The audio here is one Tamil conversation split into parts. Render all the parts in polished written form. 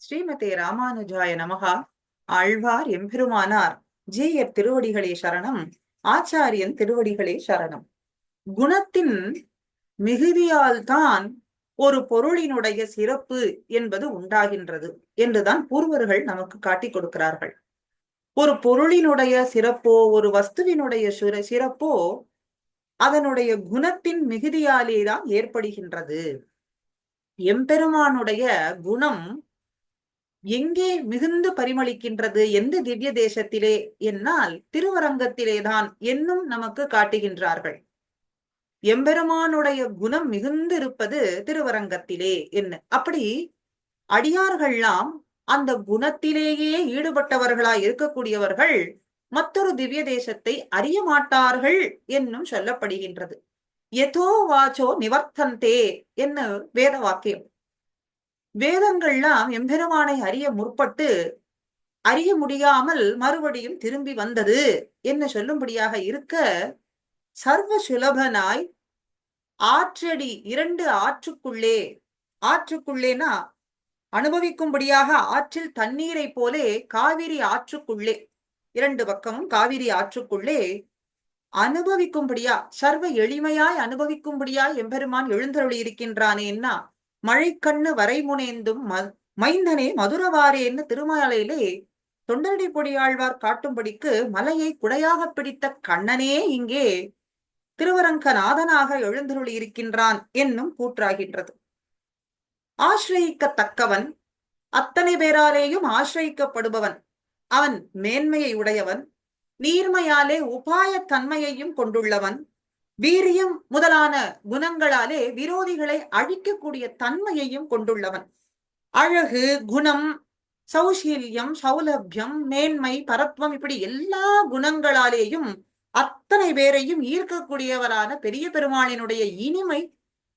ஸ்ரீமதே ராமானுஜாய நமகா. ஆழ்வார் எம்பெருமானார் ஜீயர் திருவடிகளே சரணம். ஆச்சாரியன் திருவடிகளே சரணம். குணத்தின் மிகுதியால் தான் ஒரு பொருளினுடைய சிறப்பு என்பது உண்டாகின்றது என்றுதான் பூர்வர்கள் நமக்கு காட்டிக் கொடுக்கிறார்கள். ஒரு பொருளினுடைய சிறப்போ ஒரு வஸ்துவினுடைய சிறப்போ அதனுடைய குணத்தின் மிகுதியாலேதான் ஏற்படுகின்றது. எம்பெருமானுடைய குணம் எங்கே மிகுந்து பரிமளிக்கின்றது, எந்த திவ்ய தேசத்திலே என்னால் திருவரங்கத்திலேதான் என்னும் நமக்கு காட்டுகின்றார்கள். எம்பெருமானுடைய குணம் மிகுந்து இருப்பது திருவரங்கத்திலே என்ன. அப்படி அடியார்கள்லாம் அந்த குணத்திலேயே ஈடுபட்டவர்களாய் இருக்கக்கூடியவர்கள் மற்றொரு திவ்ய தேசத்தை அறிய மாட்டார்கள் என்னும் சொல்லப்படுகின்றது. எதோ வாச்சோ நிவர்த்தந்தே என்ன வேத வாக்கியம். வேதங்கள்லாம் எம்பெருமானை அறிய முற்பட்டு அறிய முடியாமல் மறுபடியும் திரும்பி வந்தது என்ன சொல்லும்படியாக இருக்க, சர்வ சுலபனாய் ஆற்றடி இரண்டு ஆற்றுக்குள்ளே, ஆற்றுக்குள்ளேனா அனுபவிக்கும்படியாக ஆற்றில் தண்ணீரை போலே காவிரி ஆற்றுக்குள்ளே, இரண்டு பக்கமும் காவிரி ஆற்றுக்குள்ளே அனுபவிக்கும்படியா சர்வ எளிமையாய் அனுபவிக்கும்படியாய் எம்பெருமான் எழுந்தருளி இருக்கின்றானேன்னா, மழை கண்ணு வரைமுனேந்தும் மைந்தனே மதுரவாரேன்னு திருமாலையிலே தொண்டரடி பொடியாழ்வார் காட்டும்படிக்கு மலையை குடையாக பிடித்த கண்ணனே இங்கே திருவரங்கநாதனாக எழுந்தருளி இருக்கின்றான் என்னும் கூற்றாகின்றது. ஆசிரயிக்கத்தக்கவன், அத்தனை பேராலேயும் ஆசிரயிக்கப்படுபவன், அவன் மேன்மையை உடையவன், நீர்மையாலே உபாய தன்மையையும் கொண்டுள்ளவன், வீரியம் முதலான குணங்களாலே விரோதிகளை அழிக்கக்கூடிய தன்மையையும் கொண்டுள்ளவன், அழகு, குணம், சௌசீல்யம், சௌலபியம், மேன்மை, பரத்வம், இப்படி எல்லா குணங்களாலேயும் அத்தனை பேரையும் ஈர்க்கக்கூடியவரான பெரிய பெருமாளினுடைய இனிமை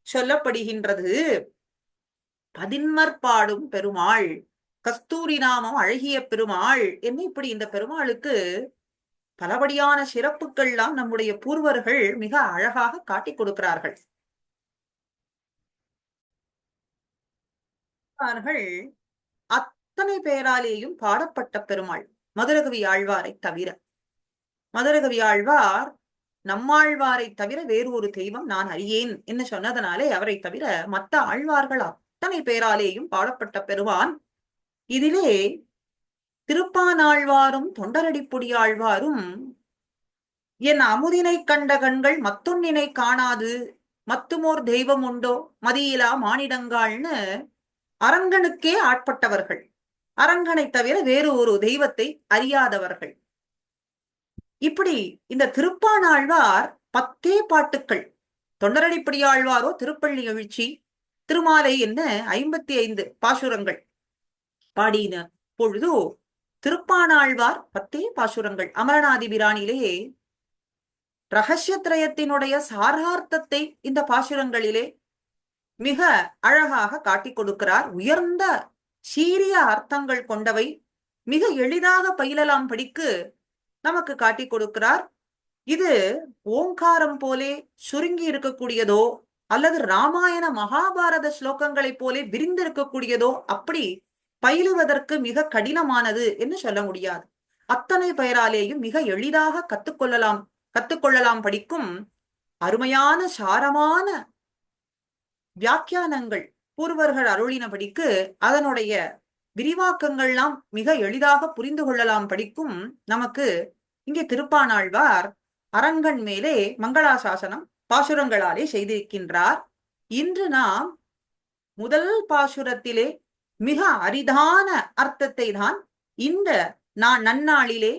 சொல்லப்படுகின்றது. பதின்மற்பாடும் பெருமாள், கஸ்தூரி நாமம் அழகிய பெருமாள் என்ன, இப்படி இந்த பெருமாளுக்கு பலபடியான சிறப்புகள்லாம் நம்முடைய பூர்வர்கள் மிக அழகாக காட்டிக் கொடுக்கிறார்கள். அத்தனை பேராலேயும் பாடப்பட்ட பெருமாள் மதுரகவி ஆழ்வாரை தவிர. மதுரகவி ஆழ்வார் நம்மாழ்வாரை தவிர வேறு ஒரு தெய்வம் நான் அறியேன் என்று சொன்னதனாலே அவரை தவிர மற்ற ஆழ்வார்கள் அத்தனை பேராலேயும் பாடப்பட்ட பெருமான். இதிலே திருப்பானாழ்வாரும் தொண்டரடிப்புடி ஆழ்வாரும் என் அமுதினை கண்ட கண்கள் மத்தொன்னினை காணாது, மத்துமோர் தெய்வம் உண்டோ மதியிலா மானிடங்காள்னு அரங்கனுக்கே ஆட்பட்டவர்கள், அரங்கனை தவிர வேறு ஒரு தெய்வத்தை அறியாதவர்கள். இப்படி இந்த திருப்பானாழ்வார் 10 பாட்டுக்கள், தொண்டரடிப்படியாழ்வாரோ திருப்பள்ளி எழுச்சி, திருமாலை என்ன 55 பாசுரங்கள் பாடின பொழுதோ, திருப்பானாழ்வார் 10 பாசுரங்கள். அமரநாதி பிரானிலே ரகசியத்திரயத்தினுடைய சாரார்த்தத்தை இந்த பாசுரங்களிலே மிக அழகாக காட்டிக் கொடுக்கிறார். உயர்ந்த சீரிய அர்த்தங்கள் கொண்டவை, மிக எளிதாக பயிலலாம் படிக்கு நமக்கு காட்டிக் கொடுக்கிறார். இது ஓங்காரம் போலே சுருங்கி இருக்கக்கூடியதோ அல்லது ராமாயண மகாபாரத ஸ்லோகங்களைப் போலே விரிந்திருக்கக்கூடியதோ அப்படி பயிலுவதற்கு மிக கடினமானது என்று சொல்ல முடியாது. அத்தனை பெயராலேயும் மிக எளிதாக கத்துக்கொள்ளலாம் படிக்கும் அருமையான சாரமான வியாக்கியானங்கள் பூர்வர்கள் அருளினபடிக்கு அதனுடைய விரிவாக்கங்கள்லாம் மிக எளிதாக புரிந்து கொள்ளலாம் படிக்கும் நமக்கு இங்கே திருப்பானாழ்வார் அரங்கன் மேலே மங்களாசாசனம் பாசுரங்களாலே செய்திருக்கின்றார். இன்று நாம் முதல் பாசுரத்திலே மிக அரிதான அர்த்தத்தை தான் இந்த நன்னாளிலே,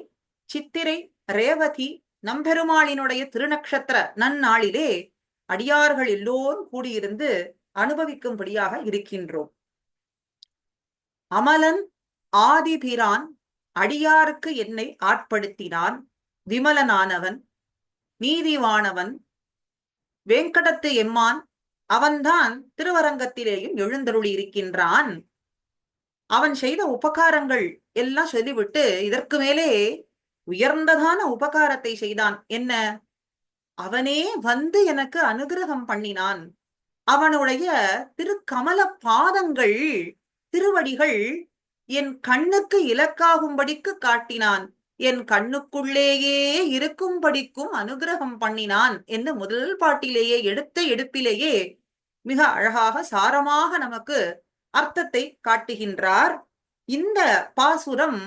சித்திரை ரேவதி நம்பெருமாளினுடைய திருநக்ஷத்திர நன்னாளிலே அடியார்கள் எல்லோரும் கூடியிருந்து அனுபவிக்கும்படியாக இருக்கின்றோம். அமலன் ஆதிபிரான் அடியாருக்கு என்னை ஆட்படுத்தினான், விமலனானவன் நீதிவானவன் வேங்கடத்து எம்மான், அவன்தான் திருவரங்கத்திலேயும் எழுந்தருளி இருக்கின்றான். அவன் செய்த உபகாரங்கள் எல்லாம் சொல்லிவிட்டு இதற்கு மேலே உயர்ந்ததான உபகாரத்தை செய்தான். என்ன? அவனே வந்து எனக்கு அனுகிரகம் பண்ணினான். அவனுடைய திருக்கமல பாதங்கள், திருவடிகள் என் கண்ணுக்கு இலக்காகும்படிக்கு காட்டினான், என் கண்ணுக்குள்ளேயே இருக்கும்படிக்கும் அனுகிரகம் பண்ணினான் என்று முதல் பாட்டிலேயே எடுத்த எடுப்பிலேயே மிக அழகாக சாரமாக நமக்கு அர்த்தத்தை காட்டுகின்றார். இந்த பாசுரம்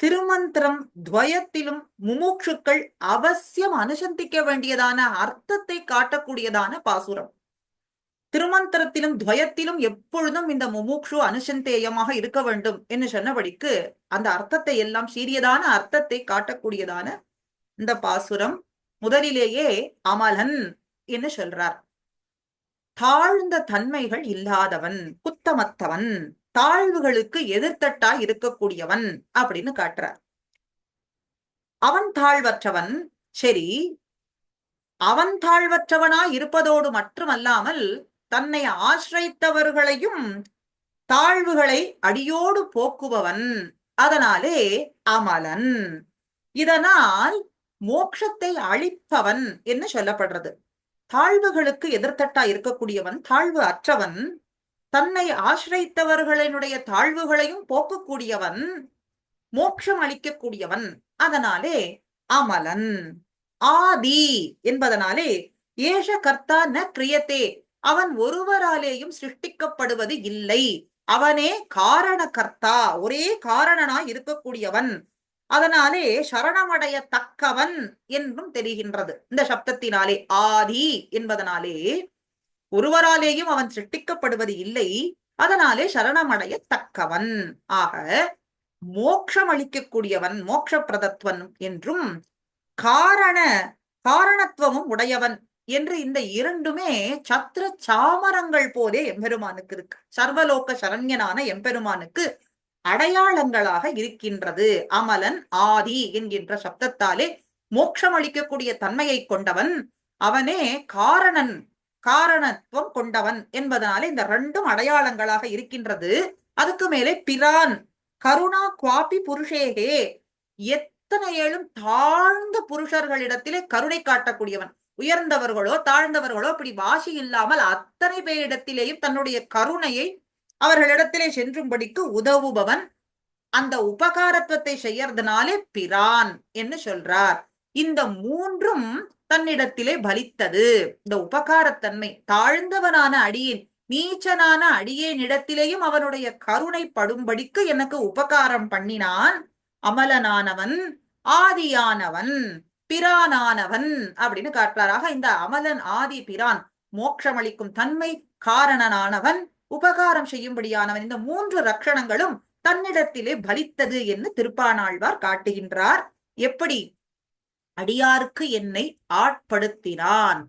திருமந்திரம் துவயத்திலும் முமுட்சுக்கள் அவசியம் அனுசந்திக்க வேண்டியதான அர்த்தத்தை காட்டக்கூடியதான பாசுரம். திருமந்திரத்திலும் துவயத்திலும் எப்பொழுதும் இந்த முமுக்ஷு அனுசந்தேயமாக இருக்க வேண்டும் என்று சொன்னபடிக்கு அந்த அர்த்தத்தை எல்லாம் சீரியதான அர்த்தத்தை காட்டக்கூடியதான இந்த பாசுரம். முதலிலேயே அமலன் என்று சொல்றார். தாழ்ந்த தன்மைகள் இல்லாதவன், குத்தமத்தவன், தாழ்வுகளுக்கு எதிர்த்தட்டாய் இருக்கக்கூடியவன் அப்படின்னு காட்டுறார். அவன் தாழ்வற்றவன். சரி, அவன் தாழ்வற்றவனாய் இருப்பதோடு மட்டுமல்லாமல் தன்னை ஆசிரித்தவர்களையும் தாழ்வுகளை அடியோடு போக்குபவன். அதனாலே அமலன். இதனால் மோட்சத்தை அளிப்பவன் என்று சொல்லப்படுறது. தாழ்வுகளுக்கு எதிர்த்தட்டா இருக்கக்கூடியவன், தாழ்வு அற்றவன், தன்னை ஆசிரித்தவர்களினுடைய தாழ்வுகளையும் போக்கக்கூடியவன், மோட்சம் அளிக்கக்கூடியவன். அதனாலே அமலன். ஆதி என்பதனாலே ஏஷ கர்த்தா ந கிரியத்தே, அவன் ஒருவராலேயும் சிருஷ்டிக்கப்படுவது இல்லை, அவனே காரண கர்த்தா, ஒரே காரணனாய் இருக்கக்கூடியவன். அதனாலே சரணமடைய தக்கவன் என்றும் தெரிகின்றது இந்த சப்தத்தினாலே. ஆதி என்பதனாலே ஒருவராலேயும் அவன் சிருஷ்டிக்கப்படுவது இல்லை, அதனாலே சரணமடைய தக்கவன். ஆக மோட்சம் அளிக்கக்கூடியவன், மோட்ச பிரதத்வன் என்றும் காரணத்துவமும் உடையவன் என்று இந்த இரண்டுமே சத்திர சாமரங்கள் போலே எம்பெருமானுக்கு இருக்கு. சர்வலோக சரண்யனான எம்பெருமானுக்கு அடையாளங்களாக இருக்கின்றது. அமலன் ஆதி என்கின்ற சப்தத்தாலே மோட்சம் அளிக்கக்கூடிய தன்மையை கொண்டவன், அவனே காரணன், காரணத்துவம் கொண்டவன் என்பதனாலே இந்த ரெண்டும் அடையாளங்களாக இருக்கின்றது. அதுக்கு மேலே பிரான், கருணா குவாபி புருஷேகே, எத்தனை ஏழும் தாழ்ந்த புருஷர்களிடத்திலே கருணை காட்டக்கூடியவன். உயர்ந்தவர்களோ தாழ்ந்தவர்களோ அப்படி வாசி இல்லாமல் அத்தனை பேரிடத்திலேயும் தன்னுடைய கருணையை அவர்களிடத்திலே சென்றும்படிக்கு உதவுபவன். அந்த உபகாரத்துவத்தை செய்யறதுனாலே பிரான் என்று சொல்றார். இந்த மூன்றும் தன்னிடத்திலே பலித்தது. இந்த உபகாரத்தன்மை, தாழ்ந்தவனான அடியேன், நீச்சனான அடியேனிடத்திலேயும் அவனுடைய கருணை படும்படிக்கு எனக்கு உபகாரம் பண்ணினான். அமலனானவன், ஆதியானவன், பிரானானவன் அப்படின்னு காட்டுறாராக. இந்த அமலன், ஆதி, பிரான், மோட்சம் அளிக்கும் தன்மை, காரணனானவன், உபகாரம் செய்யும்படியானவன், இந்த மூன்று லட்சணங்களும் தன்னிடத்திலே பலித்தது என்று திருப்பானாழ்வார் காட்டுகின்றார். எப்படி? அடியாருக்கு என்னை ஆட்படுத்தினான்,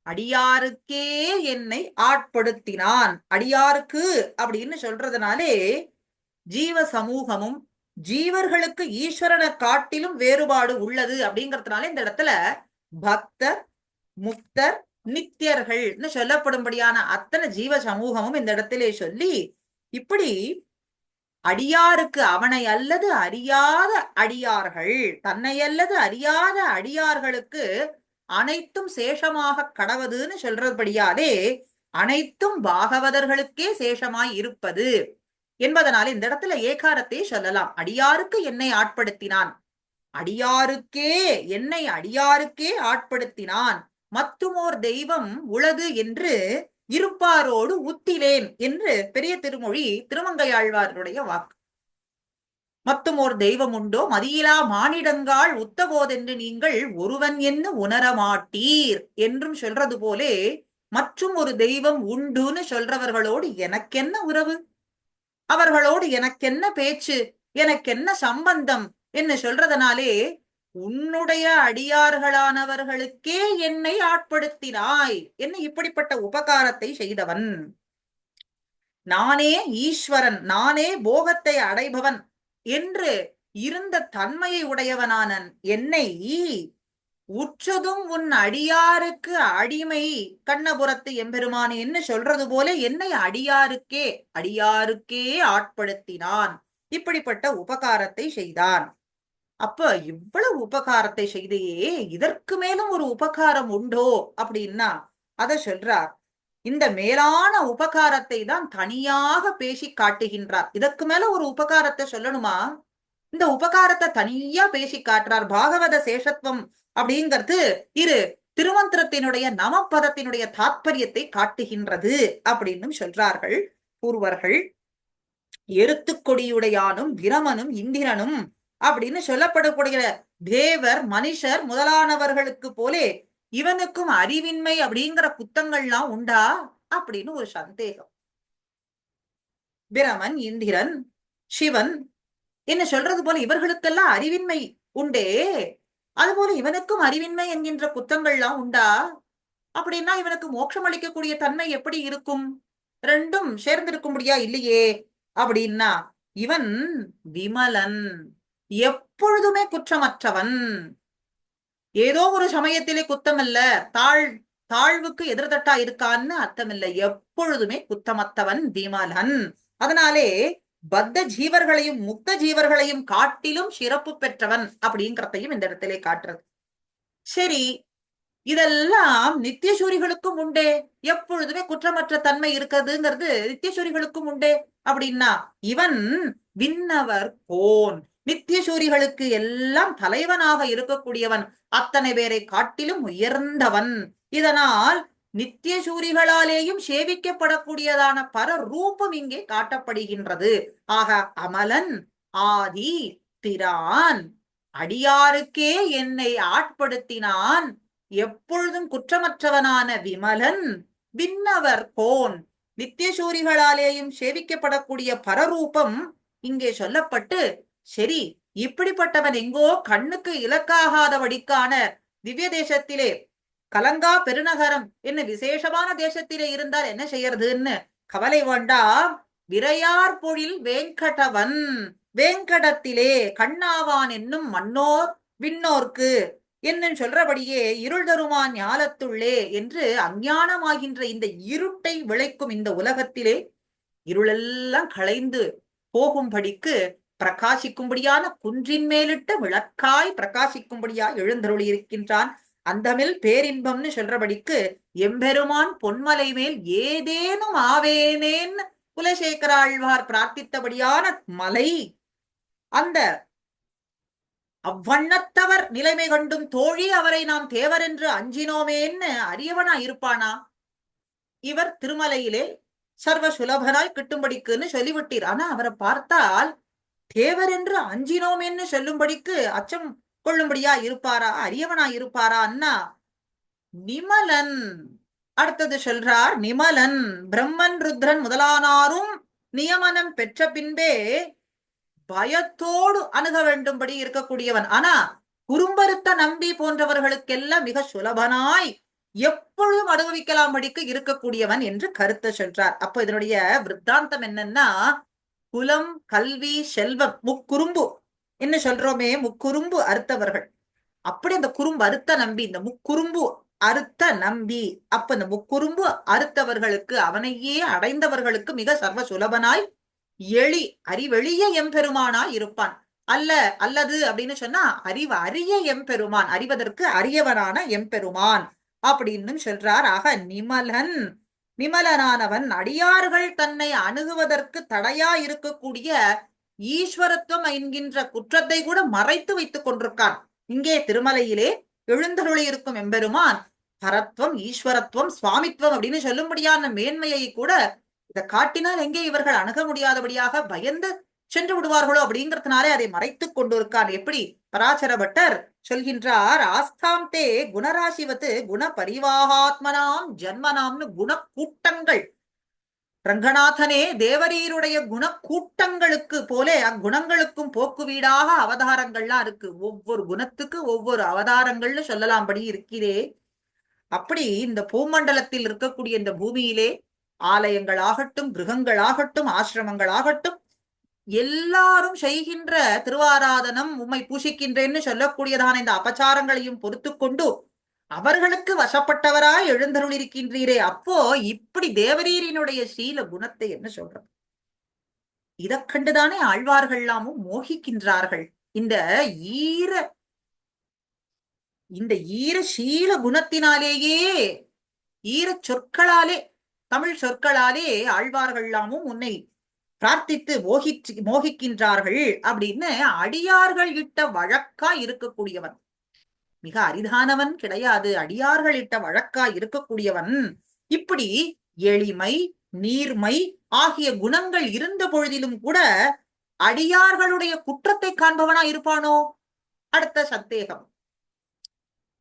அடியாருக்கே என்னை ஆட்படுத்தினான். அடியாருக்கு அப்படின்னு சொல்றதுனாலே ஜீவ சமூகமும் ஜீவர்களுக்கு ஈஸ்வரனை காட்டிலும் வேறுபாடு உள்ளது அப்படிங்கறதுனால இந்த இடத்துல பக்தர், முக்தர், நித்தியர்கள்னு சொல்லப்படும்படியான அத்தனை ஜீவ சமூகமும் இந்த இடத்திலே சொல்லி, இப்படி அடியாருக்கு அவனை அல்லது அறியாத அடியார்கள், தன்னை அல்லது அறியாத அடியார்களுக்கு அனைத்தும் சேஷமாக கடவுதுன்னு சொல்றபடியாலே அனைத்தும் பாகவதர்களுக்கே சேஷமாய் இருப்பது என்பதனால இந்த இடத்துல ஏகாரத்தை சொல்லலாம். அடியாருக்கு என்னை ஆட்படுத்தினான், அடியாருக்கே என்னை அடியாருக்கே ஆட்படுத்தினான், மத்துமோர் தெய்வம் உளது என்று இருப்பாரோடு உத்திலேன் என்று பெரிய திருமொழி திருமங்கையாழ்வாருடைய வாக்கு. மத்துமோர் தெய்வம் உண்டோ மதியிலா மானிடங்காள் உத்தபோதென்று நீங்கள் ஒருவன் என்று உணரமாட்டீர் என்றும் சொல்றது போலே மற்றும் ஒரு தெய்வம் உண்டுன்னு சொல்றவர்களோடு எனக்கென்ன உறவு, அவர்களோடு எனக்கென்ன பேச்சு, எனக்கென்ன சம்பந்தம் என்று சொல்றதனாலே உன்னுடைய அடியார்களானவர்களுக்கே என்னை ஆட்படுத்தினாய் என்ன இப்படிப்பட்ட உபகாரத்தை செய்தவன். நானே ஈஸ்வரன், நானே போகத்தை அடைபவன் என்று இருந்த தன்மையை உடையவனான என்னை உற்றதும் உன் அடியாருக்கு அடிமை கண்ணபுரத்து எம்பெருமானே என்று சொல்றது போல என்னை அடியாருக்கே ஆட்படுத்தினான். இப்படிப்பட்ட உபகாரத்தை செய்தான். அப்ப இவ்வளவு உபகாரத்தை செய்தையே இதற்கு மேலும் ஒரு உபகாரம் உண்டோ அப்படின்னா அத சொல்றார். இந்த மேலான உபகாரத்தை தான் தனியாக பேசி காட்டுகின்றார். இதற்கு மேல ஒரு உபகாரத்தை சொல்லணுமா? இந்த உபகாரத்தை தனியா பேசி காட்டுறார். பாகவத சேஷத்துவம் அப்படிங்கிறது இரு திருமந்திரத்தினுடைய நமப்பதத்தினுடைய தாத்பரியத்தை காட்டுகின்றது அப்படின்னு சொல்றார்கள் பூர்வர்கள். எருத்துக்கொடியுடையானும் பிரமனும் இந்திரனும் அப்படின்னு சொல்லப்படக்கூடிய தேவர் மனுஷர் முதலானவர்களுக்கு போலே இவனுக்கும் அறிவின்மை அப்படிங்கிற குத்தங்கள்லாம் உண்டா அப்படின்னு ஒரு சந்தேகம். பிரமன், இந்திரன், சிவன் என்ன சொல்றது போல இவர்களுக்கெல்லாம் அறிவின்மை உண்டே, அதுபோல இவனுக்கும் அறிவின்மை என்கின்ற குத்தங்கள்லாம் உண்டா? அப்படின்னா இவனுக்கு மோட்சம் அளிக்கக்கூடிய தன்மை எப்படி இருக்கும்? ரெண்டும் சேர்ந்திருக்கும்படியா இல்லையே. அப்படின்னா இவன் விமலன், எப்பொழுதுமே குற்றமற்றவன். ஏதோ ஒரு சமயத்திலே குத்தம் இல்ல, தாழ்வுக்கு எதிர்தட்டா இருக்கான்னு அர்த்தம் இல்லை. எப்பொழுதுமே குத்தமத்தவன் விமலன். அதனாலே பத்த ஜீவர்களையும் முக்த ஜீவர்களையும் காட்டிலும் சிறப்பு பெற்றவன் அப்படிங்கிறதையும் இந்த இடத்திலே காட்டுறது. சரி, இதெல்லாம் நித்தியசூரிகளுக்கும் உண்டே, எப்பொழுதுமே குற்றமற்ற தன்மை இருக்கிறதுங்கிறது நித்தியசூரிகளுக்கும் உண்டே. அப்படின்னா இவன் விண்ணவர் கோன், நித்தியசூரிகளுக்கு எல்லாம் தலைவனாக இருக்கக்கூடியவன், அத்தனை பேரை காட்டிலும் உயர்ந்தவன். இதனால் நித்தியசூரிகளாலேயும் சேவிக்கப்படக்கூடியதான பர ரூபம் இங்கே காட்டப்படுகின்றது. ஆக அமலன் ஆதி பிரான், அடியாருக்கே என்னை ஆட்படுத்தினான், எப்பொழுதும் குற்றமற்றவனான விமலன், விண்ணவர் கோன், நித்தியசூரிகளாலேயும் சேவிக்கப்படக்கூடிய பரரூபம் இங்கே சொல்லப்பட்டு, சரி இப்படிப்பட்டவன் எங்கோ கண்ணுக்கு இலக்காகாதபடிக்கான திவ்ய தேசத்திலே கலங்கா பெருநகரம் என்ன விசேஷமான தேசத்திலே இருந்தால் என்ன செய்யறதுன்னு கவலை வேண்டாம். விரையார் பொழில் வேங்கடவன், வேங்கடத்திலே கண்ணாவான் என்னும் மன்னோர் விண்ணோர்க்கு என்ன சொல்றபடியே இருள் தருமான் ஞாலத்துள்ளே என்று அஞ்ஞானமாகின்ற இந்த இருட்டை விளைக்கும் இந்த உலகத்திலே இருளெல்லாம் களைந்து போகும்படிக்கு பிரகாசிக்கும்படியான குன்றின் மேலிட்ட விளக்காய் பிரகாசிக்கும்படியா எழுந்தருளி இருக்கின்றான். அந்தமில் பேரின்பம்னு சொல்றபடிக்கு எம்பெருமான் பொன்மலை மேல் ஏதேனும் ஆவேனேன் குலசேகர ஆழ்வார் பிரார்த்தித்தபடியான மலை, அந்த அவ்வண்ணத்தவர் நிலைமை கண்டும் தோழி அவரை நாம் தேவர் என்று அஞ்சினோமேன்னு அரியவனா இருப்பானா? இவர் திருமலையிலே சர்வ சுலபனாய் கிட்டும்படிக்குன்னு சொல்லிவிட்டீர். ஆனா அவரை பார்த்தால் தேவர் என்று அஞ்சினோமேன்னு சொல்லும்படிக்கு அச்சம் கொள்ளும்படியா இருப்பாரா? அரியவனா இருப்பாரா? அண்ணா நிமலன். அடுத்தது சொல்றார், நிமலன் பிரம்மன் ருத்ரன் முதலானாரும் நியமனம் பெற்ற பின்பே பயத்தோடு அணுக வேண்டும்படி இருக்கக்கூடியவன். ஆனா குறும்பருத்த நம்பி போன்றவர்களுக்கெல்லாம் மிக சுலபனாய் எப்பொழுதும் அனுபவிக்கலாம்படிக்கு இருக்கக்கூடியவன் என்று கருத்தை சொல்றார். அப்போ இதனுடைய விருத்தாந்தம் என்னன்னா, குலம், கல்வி, செல்வம், முக்குறும்பு என்ன சொல்றோமே, முக்குறும்பு அறுத்தவர்கள். அப்படி அந்த குறும்பு அறுத்த நம்பி, இந்த முக்குறும்பு அறுத்த நம்பி, அப்ப இந்த முக்குறும்பு அறுத்தவர்களுக்கு, அவனையே அடைந்தவர்களுக்கு மிக சர்வ சுலபனாய் அறிவெளிய எம்பெருமானாய் இருப்பான். அல்லது அப்படின்னு சொன்னா அறிவு அறிய எம்பெருமான், அறிவதற்கு அரியவனான எம்பெருமான் அப்படின்னு சொல்றார். ஆக நிமலன், நிமலனானவன் அடியார்கள் தன்னை அணுகுவதற்கு தடையா இருக்கக்கூடிய ஈஸ்வரத்துவம் என்கின்ற குற்றத்தை கூட மறைத்து வைத்துக் கொண்டிருக்கான். இங்கே திருமலையிலே எழுந்தருளி இருக்கும் எம்பெருமான் பரத்வம், ஈஸ்வரத்துவம், சுவாமித்துவம் அப்படின்னு சொல்லும்படியான மேன்மையை கூட இதை காட்டினால் எங்கே இவர்கள் அணுக முடியாதபடியாக பயந்து சென்று விடுவார்களோ அப்படிங்கிறதுனாலே அதை மறைத்துக் கொண்டிருக்கான். எப்படி பராசர பட்டர் சொல்கின்றார், ஆஸ்தாம் தே குணராசிவத்து குண பரிவாகாத்மனாம் ஜன்மனாம்னு குணக்கூட்டங்கள். ரங்கநாதனே தேவரீருடைய குணக்கூட்டங்களுக்கு போலே அக்குணங்களுக்கும் போக்கு வீடாக அவதாரங்கள்லாம் இருக்கு. ஒவ்வொரு குணத்துக்கு ஒவ்வொரு அவதாரங்கள்னு சொல்லலாம்படி இருக்கிறே. அப்படி இந்த பூமண்டலத்தில் இருக்கக்கூடிய இந்த பூமியிலே ஆலயங்களாகட்டும், கிரகங்களாகட்டும், ஆசிரமங்களாகட்டும், எல்லாரும் செய்கின்ற திருவாராதனம், உம்மை பூசிக்கின்றேன்னு சொல்லக்கூடியதான இந்த அபச்சாரங்களையும் பொறுத்து கொண்டு அவர்களுக்கு வசப்பட்டவராய் எழுந்தருளிருக்கின்றீரே. அப்போ இப்படி தேவரீரினுடைய சீல குணத்தை என்ன சொல்றது? இதை கண்டுதானே ஆழ்வார்கள்லாமும் மோகிக்கின்றார்கள். இந்த ஈர சீல குணத்தினாலேயே, ஈர சொற்களாலே தமிழ் சொற்களாலே ஆழ்வார்கள்லாமும் உன்னை பிரார்த்தித்து மோகிக்கின்றார்கள் அப்படின்னு அடியார்கள் இட்ட வழக்கா இருக்கக்கூடியவன். மிக அரிதானவன் கிடையாது, அடியார்கள் இட்ட வழக்கா இருக்கக்கூடியவன். இப்படி எளிமை நீர்மை ஆகிய குணங்கள் இருந்த பொழுதிலும் கூட அடியார்களுடைய குற்றத்தை காண்பவனா இருப்பானோ? அடுத்த சந்தேகம்.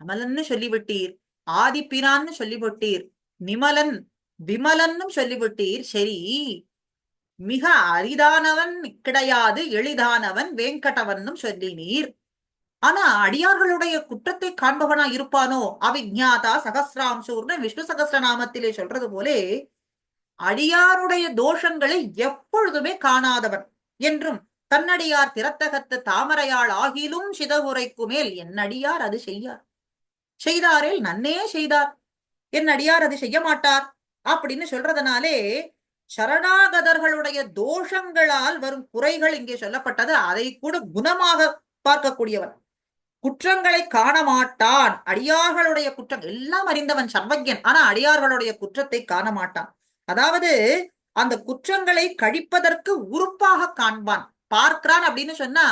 அமலன்னு சொல்லிவிட்டீர், ஆதிப்பிரான்னு சொல்லிவிட்டீர், நிமலன் விமலன்னும் சொல்லிவிட்டீர். சரி, மிக அரிதானவன் கிடையாது, எளிதானவன் வேங்கடவன்னும் சொல்லினீர். ஆனா அடியார்களுடைய குற்றத்தை காண்பவனா இருப்பானோ? அவிஜாதா சகசிராம்சூர்னு விஷ்ணு சகசிரநாமத்திலே சொல்றது போலே அடியாருடைய தோஷங்களை எப்பொழுதுமே காணாதவன் என்றும், தன்னடியார் திறத்தகத்து தாமரையாள் ஆகிலும் சிதகுரைக்கு மேல் என் அடியார் அது செய்யார், செய்தாரேல் நன்னே செய்தார், என் அடியார் அது செய்ய மாட்டார் அப்படின்னு சொல்றதுனாலே சரணாகதர்களுடைய தோஷங்களால் வரும் குறைகள் இங்கே சொல்லப்பட்டது. அதை கூட குணமாக பார்க்கக்கூடியவன். குற்றங்களை காண மாட்டான். அடியார்களுடைய குற்றம் எல்லாம் அறிந்தவன், சர்வஜன். ஆனா அடியார்களுடைய குற்றத்தை காண மாட்டான். அதாவது அந்த குற்றங்களை கழிப்பதற்கு உறுப்பாக காண்பான், பார்க்கிறான் அப்படின்னு சொன்னா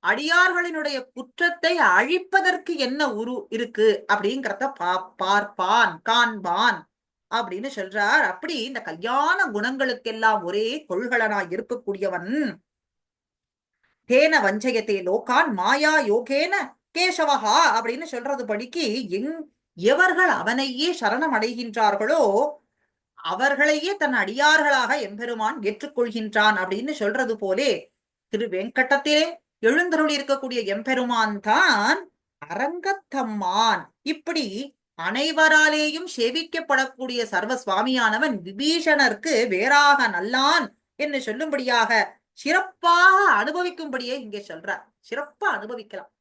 அடியார்களினுடைய குற்றத்தை அழிப்பதற்கு என்ன உரு இருக்கு அப்படிங்கிறத பார்ப்பான், காண்பான் அப்படின்னு சொல்றார். அப்படி இந்த கல்யாண குணங்களுக்கெல்லாம் ஒரே கொள்கலனாய் இருக்கக்கூடியவன். தேன வஞ்சயத்தே லோகான் மாயா யோகேன கேசவஹா அப்படின்னு சொல்றது படிக்கு எவர்கள் அவனையே சரணம் அடைகின்றார்களோ அவர்களையே தன் அடியார்களாக எம்பெருமான் ஏற்றுக்கொள்கின்றான் அப்படின்னு சொல்றது போலே திரு வெங்கடத்திலே எழுந்தருள் இருக்கக்கூடிய எம்பெருமான் தான் அரங்கத்தம்மான். இப்படி அனைவராலேயும் சேவிக்கப்படக்கூடிய சர்வ சுவாமியானவன் விபீஷணருக்கு வேறாக நல்லான் என்று சொல்லும்படியாக சிறப்பாக அனுபவிக்கும்படியே இங்கே சொல்றார். சிறப்பா அனுபவிக்கலாம்.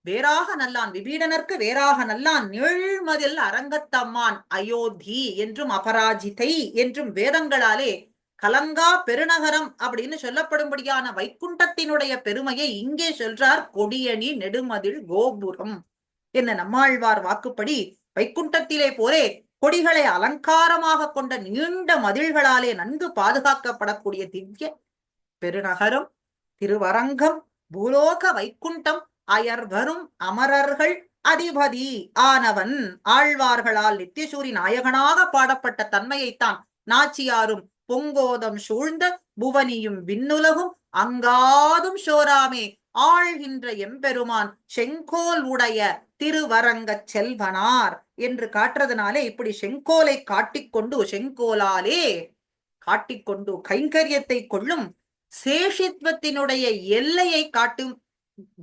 வேறாக நல்லான், விபீடனருக்கு வேறாக நல்லான், நீழ்மதில் அரங்கத்தம்மான் அயோத்தி என்றும் அபராஜிதை என்றும் வேதங்களாலே கலங்கா பெருநகரம் அப்படின்னு சொல்லப்படும்படியான வைகுண்டத்தினுடைய பெருமையை இங்கே சொல்றார். கொடியணி நெடுமதில் கோபுரம் என்ன நம்மாழ்வார் வாக்குப்படி வைகுண்டத்திலே போலே கொடிகளை அலங்காரமாக கொண்ட நீண்ட மதில்களாலே நன்கு பாதுகாக்கப்படக்கூடிய திவ்ய பெருநகரம் திருவரங்கம் பூலோக வைகுண்டம் அயர்வரும் அமரர்கள் அதிபதி ஆனவன் ஆழ்வார்களால் நித்தியசூரி நாயகனாக பாடப்பட்ட தன்மையைத்தான் நாச்சியாரும் பொங்கோதம் சூழ்ந்த புவனியும் விண்ணுலகும் அங்காதும் சோராமே ஆழ்கின்ற எம்பெருமான் செங்கோல் உடைய திருவரங்கச் செல்வனார் என்று காட்டுறதுனாலே இப்படி செங்கோலை காட்டிக்கொண்டு செங்கோலாலே காட்டிக்கொண்டு கைங்கரியத்தை கொள்ளும் சேஷித்வத்தினுடைய எல்லையை காட்டும்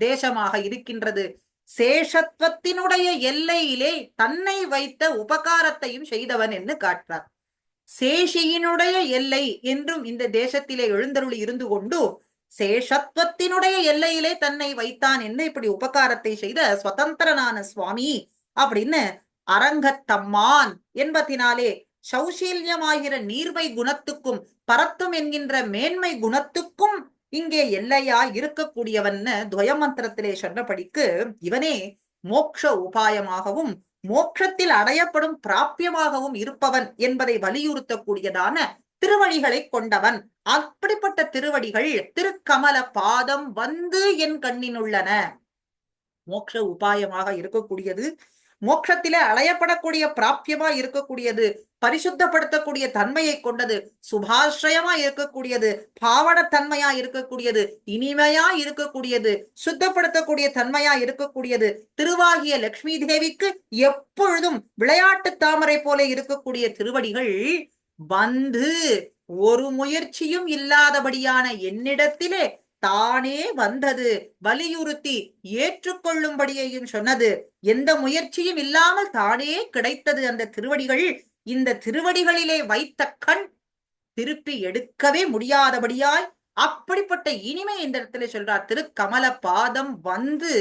தேசமாக இருக்கின்றது. சேஷத்துவத்தினுடைய எல்லையிலே தன்னை வைத்த உபகாரத்தையும் செய்தவன் என்று காட்டுறார். சேஷியினுடைய எல்லை என்றும் இந்த தேசத்திலே எழுந்தருளி இருந்து கொண்டு சேஷத்துவத்தினுடைய எல்லையிலே தன்னை வைத்தான் என்று இப்படி உபகாரத்தை செய்த சுதந்திரனான சுவாமி அப்படின்னு அரங்கத்தம்மான் என்பதினாலே சௌசீல்யமாகிற நீர்மை குணத்துக்கும் பரத்தும் என்கின்ற மேன்மை குணத்துக்கும் இங்கே எல்லையா இருக்கக்கூடியவன்னு துவயமந்திரத்திலே சொன்னபடிக்கு இவனே மோட்ச உபாயமாகவும் மோட்சத்தில் அடையப்படும் பிராபியமாகவும் இருப்பவன் என்பதை வலியுறுத்தக்கூடியதான திருவடிகளை கொண்டவன். அப்படிப்பட்ட திருவடிகள் திருக்கமல பாதம் வந்து என் கண்ணினுள்ளன. மோட்ச உபாயமாக இருக்கக்கூடியது, மோட்சத்திலே அடையப்படக்கூடிய பிராபியமா இருக்கக்கூடியது, பரிசுத்தப்படுத்தக்கூடிய தன்மையை கொண்டது, சுபாஸ்ரயமா இருக்கக்கூடியது, பாவனத்தன்மையா இருக்கக்கூடியது, இனிமையா இருக்கக்கூடியது, சுத்தப்படுத்தக்கூடிய தன்மையா இருக்கக்கூடியது, திருவாகிய லட்சுமி தேவிக்கு எப்பொழுதும் விளையாட்டு தாமரை போல இருக்கக்கூடிய திருவடிகள் வந்து ஒரு முயற்சியும் இல்லாதபடியான என்னிடத்திலே தானே வந்தது, வலியுறுத்தி ஏற்றுக்கொள்ளும்படியையும் சொன்னது. எந்த முயற்சியும் இல்லாமல் தானே கிடைத்தது அந்த திருவடிகள். இந்த திருவடிகளிலே வைத்த கண் திருப்பி எடுக்கவே முடியாதபடியாய் அப்படிப்பட்ட இனிமை இந்த இடத்துல சொல்றார். திருக்கமல பாதம் வந்து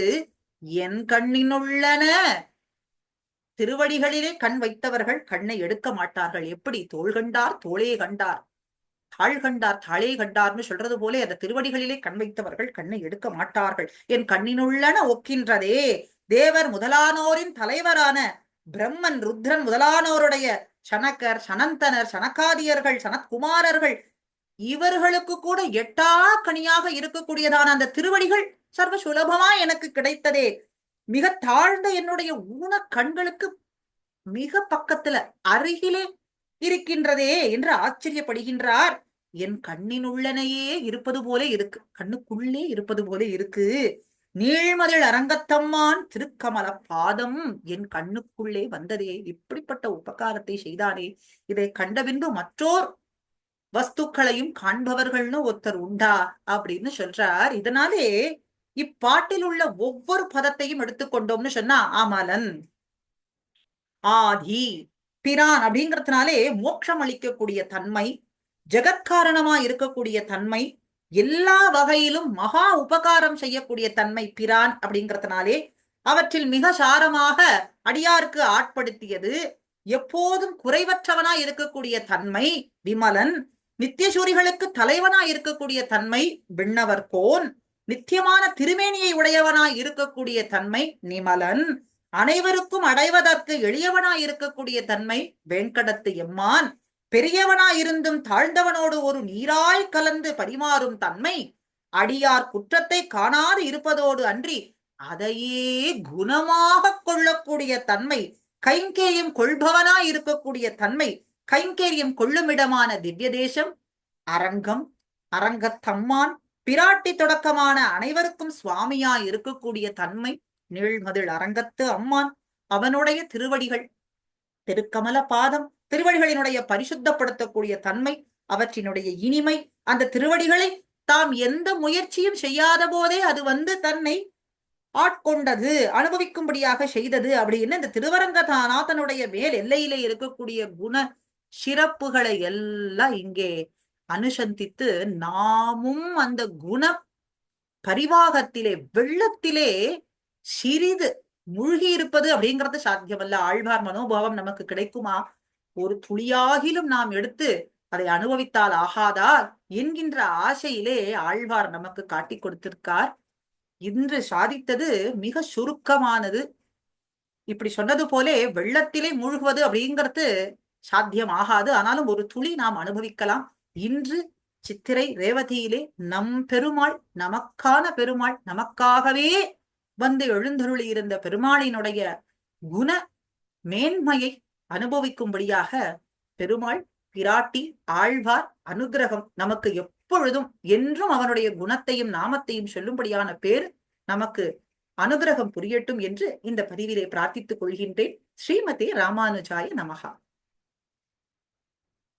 என் கண்ணினுள்ளன. திருவடிகளிலே கண் வைத்தவர்கள் கண்ணை எடுக்க மாட்டார்கள். எப்படி? தோள் கண்டார் தோளே கண்டார், தாழ் கண்டார் தாளே கண்டார்னு சொல்றது போலே அந்த திருவடிகளிலே கண் வைத்தவர்கள் கண்ணை எடுக்க மாட்டார்கள். என் கண்ணினுள்ளன ஒக்கின்றதே. தேவர் முதலானோரின் தலைவரான பிரம்மன் ருத்ரன் முதலானோருடைய சனகர், சனந்தனர், சனகாதியர்கள், சனத்குமாரர்கள் இவர்களுக்கு கூட எட்டா கனியாக இருக்கக்கூடியதான அந்த திருவடிகள் சர்வ சுலபமா எனக்கு கிடைத்ததே, மிக தாழ்ந்த என்னுடைய ஊன கண்களுக்கு மிக பக்கத்துல அருகிலே இருக்கின்றதே என்று ஆச்சரியப்படுகின்றார். என் கண்ணின் உள்ளனையே இருப்பது போல இருக்கு, கண்ணுக்குள்ளே இருப்பது போல இருக்கு. நீழ்மதில் அரங்கத்தம்மான் திருக்கமல பாதம் என் கண்ணுக்குள்ளே வந்ததே, இப்படிப்பட்ட உபகாரத்தை செய்தானே, இதை கண்டபின்பு மற்றோர் வஸ்துக்களையும் காண்பவர்கள்னு ஒருத்தர் உண்டா அப்படின்னு சொல்றார். இதனாலே இப்பாட்டில் உள்ள ஒவ்வொரு பதத்தையும் எடுத்துக்கொண்டோம்னு சொன்னா, அமலன், ஆதி, பிரான் அப்படிங்கிறதுனாலே மோட்சம் அளிக்கக்கூடிய தன்மை, ஜெகத்காரணமா இருக்கக்கூடிய தன்மை, எல்லா வகையிலும் மகா உபகாரம் செய்யக்கூடிய தன்மை பிரான் அப்படிங்கிறதுனாலே, அவற்றில் மிக சாரமாக அடியாருக்கு ஆட்படுத்தியது, எப்போதும் குறைவற்றவனா இருக்கக்கூடிய தன்மை விமலன், நித்தியசூரிகளுக்கு தலைவனா இருக்கக்கூடிய தன்மை விண்ணவர்கோன், நித்தியமான திருமேனியை உடையவனாய் இருக்கக்கூடிய தன்மை நிமலன், அனைவருக்கும் அடைவதற்கு எளியவனாய் இருக்கக்கூடிய தன்மை வேங்கடத்து எம்மான், பெரியவனாயிருந்தும் தாழ்ந்தவனோடு ஒரு நீராய் கலந்து பரிமாறும் தன்மை, அடியார் குற்றத்தை காணாது இருப்பதோடு அன்றி அதையே குணமாக கொள்ளக்கூடிய தன்மை, கைங்கேயம் கொள்பவனாய் இருக்கக்கூடிய தன்மை, கைங்கேரியம் கொள்ளுமிடமான திவ்ய தேசம், அரங்கம், அரங்கத்தம்மான், பிராட்டி தொடக்கமான அனைவருக்கும் சுவாமியாய் இருக்கக்கூடிய தன்மை, நீழ்மதில் அரங்கத்து அம்மான், அவனுடைய திருவடிகள், திருக்கமல பாதம், திருவடிகளினுடைய பரிசுத்தப்படுத்தக்கூடிய தன்மை, அவற்றினுடைய இனிமை, அந்த திருவடிகளை தாம் எந்த முயற்சியும் செய்யாத போதே அது வந்து தன்னை ஆட்கொண்டது, அனுபவிக்கும்படியாக செய்தது அப்படின்னு இந்த திருவரங்கநாதனுடைய மேல் எல்லையிலே இருக்கக்கூடிய குண சிறப்புகளை எல்லாம் இங்கே அனுசந்தித்து நாமும் அந்த குண பரிவாகத்திலே வெள்ளத்திலே சிறிது மூழ்கி இருப்பது அப்படிங்கிறது சாத்தியமல்ல. ஆழ்வார் மனோபாவம் நமக்கு கிடைக்குமா? ஒரு துளியாகிலும் நாம் எடுத்து அதை அனுபவித்தால் ஆகாதா என்கின்ற ஆசையிலே ஆழ்வார் நமக்கு காட்டி கொடுத்திருக்கார். இன்று சாதித்தது மிக சுருக்கமானது. இப்படி சொன்னது போலே வெள்ளத்திலே மூழ்குவது அப்படிங்கிறது சாத்தியம் ஆகாது. ஆனாலும் ஒரு துளி நாம் அனுபவிக்கலாம். இன்று சித்திரை ரேவதியிலே நம் பெருமாள், நமக்கான பெருமாள், நமக்காகவே வந்து எழுந்தருளி இருந்த பெருமாளினுடைய குண மேன்மையை அனுபவிக்கும்படியாக பெருமாள், பிராட்டி, ஆழ்வார் அனுகிரகம் நமக்கு எப்பொழுதும் என்றும் அவனுடைய குணத்தையும் நாமத்தையும் சொல்லும்படியான பேர் நமக்கு அனுகிரகம் புரியட்டும் என்று இந்த பதிவிலே பிரார்த்தித்துக் கொள்கின்றேன். ஸ்ரீமதே ராமானுஜாய நமகா.